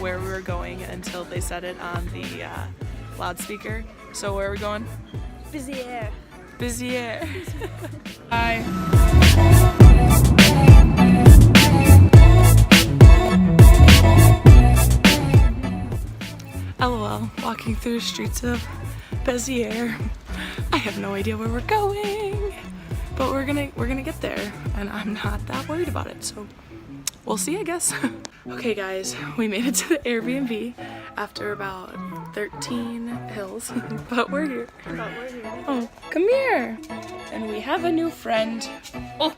where we were going until they said it on the loudspeaker. So where are we going? Riviera. Riviera. Bye. LOL, walking through the streets of Béziers. I have no idea where we're going, but we're gonna get there, and I'm not that worried about it, so we'll see, I guess. Okay guys, we made it to the Airbnb after about 13 hills, but we're here. Oh, come here. And we have a new friend. Oh,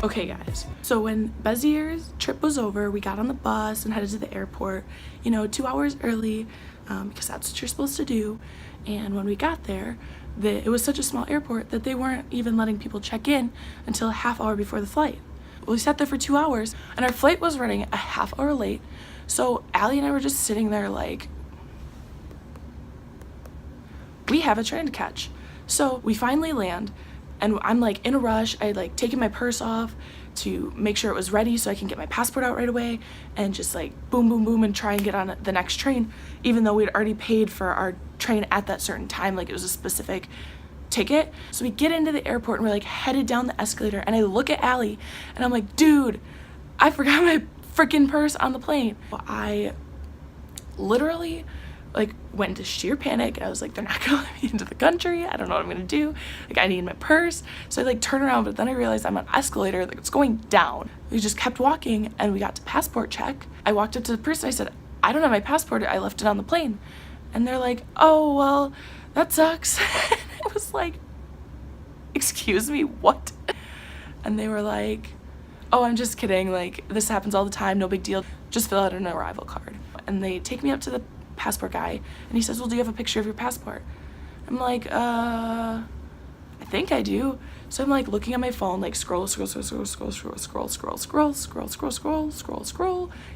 okay guys, so when Béziers' trip was over, we got on the bus and headed to the airport, 2 hours early, because that's what you're supposed to do. And when we got there, it was such a small airport that they weren't even letting people check in until a half hour before the flight. Well, we sat there for 2 hours, and our flight was running a half hour late, so Allie and I were just sitting there like, we have a train to catch. So we finally land, and I'm like in a rush. I like taken my purse off to make sure it was ready so I can get my passport out right away and just like boom, boom, boom and try and get on the next train, even though we'd already paid for our train at that certain time. Like it was a specific ticket. So we get into the airport and we're like headed down the escalator, and I look at Allie and I'm like, dude, I forgot my freaking purse on the plane. I literally like went into sheer panic. I was like, they're not gonna let me into the country. I don't know what I'm gonna do. Like I need my purse. So I like turn around, but then I realized I'm on an escalator, like it's going down. We just kept walking and we got to passport check. I walked up to the person. I said, I don't have my passport. I left it on the plane. And they're like, oh, well, that sucks. It was like, excuse me, what? And they were like, oh, I'm just kidding. Like this happens all the time. No big deal. Just fill out an arrival card. And they take me up to the passport guy and he says, well, do you have a picture of your passport? I'm like, I think I do. So I'm like looking at my phone, like scroll,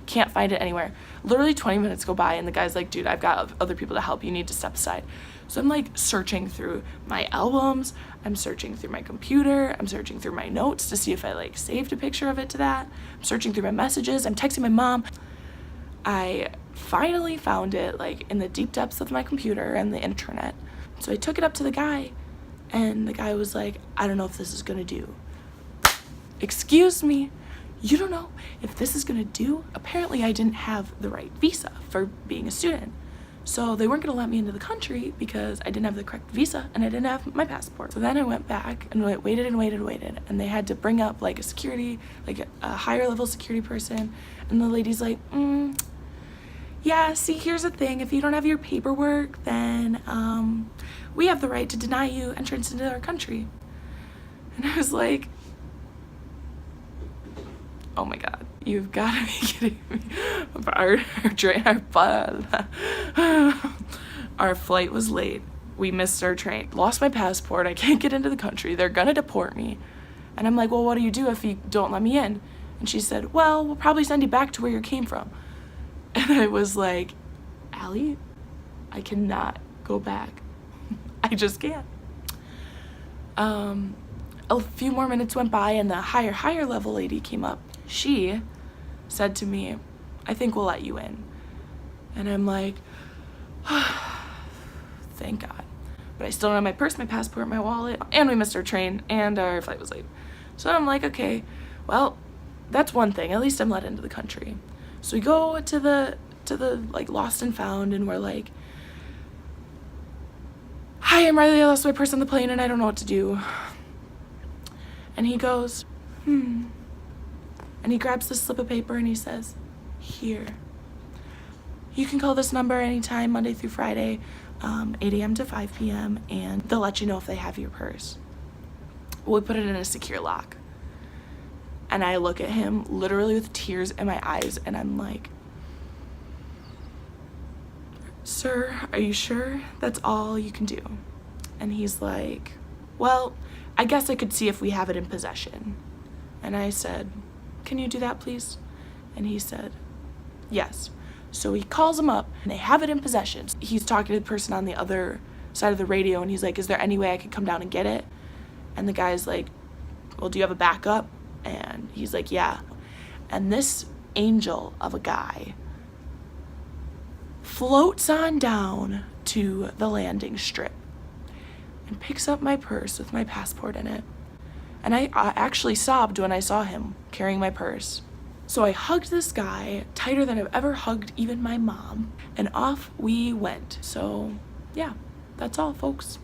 can't find it anywhere. Literally 20 minutes go by and the guy's like, dude, I've got other people to help, you need to step aside. So I'm like searching through my albums, I'm searching through my computer, I'm searching through my notes to see if I like saved a picture of it to that. I'm searching through my messages, I'm texting my mom. I finally found it like in the deep depths of my computer and the internet. So I took it up to the guy and the guy was like, I don't know if this is gonna do. Excuse me, you don't know if this is gonna do? Apparently I didn't have the right visa for being a student. So they weren't gonna let me into the country because I didn't have the correct visa and I didn't have my passport. So then I went back and waited and they had to bring up like a security, like a higher level security person, and the lady's like, yeah, see, here's the thing. If you don't have your paperwork, then we have the right to deny you entrance into our country. And I was like, oh my God, you've got to be kidding me. Our flight was late. We missed our train. Lost my passport. I can't get into the country. They're gonna deport me. And I'm like, well, what do you do if you don't let me in? And she said, well, we'll probably send you back to where you came from. And I was like, Allie, I cannot go back. I I just can't. A few more minutes went by and the higher level lady came up. She said to me, I think we'll let you in. And I'm like, thank God. But I still don't have my purse, my passport, my wallet, and we missed our train and our flight was late. So I'm like, okay, well, that's one thing. At least I'm let into the country. So we go to the like lost and found, and we're like, hi, I'm Riley. I lost my purse on the plane and I don't know what to do. And he goes, And he grabs this slip of paper and he says, here. You can call this number anytime, Monday through Friday, 8 a.m. to 5 p.m. and they'll let you know if they have your purse. Well, we put it in a secure lock. And I look at him literally with tears in my eyes and I'm like, sir, are you sure that's all you can do? And he's like, well, I guess I could see if we have it in possession. And I said, can you do that, please? And he said, yes. So he calls him up and they have it in possession. He's talking to the person on the other side of the radio and he's like, is there any way I could come down and get it? And the guy's like, well, do you have a backup? And he's like, yeah. And this angel of a guy floats on down to the landing strip and picks up my purse with my passport in it. And I actually sobbed when I saw him carrying my purse. So I hugged this guy tighter than I've ever hugged even my mom, and off we went. So yeah, that's all, folks.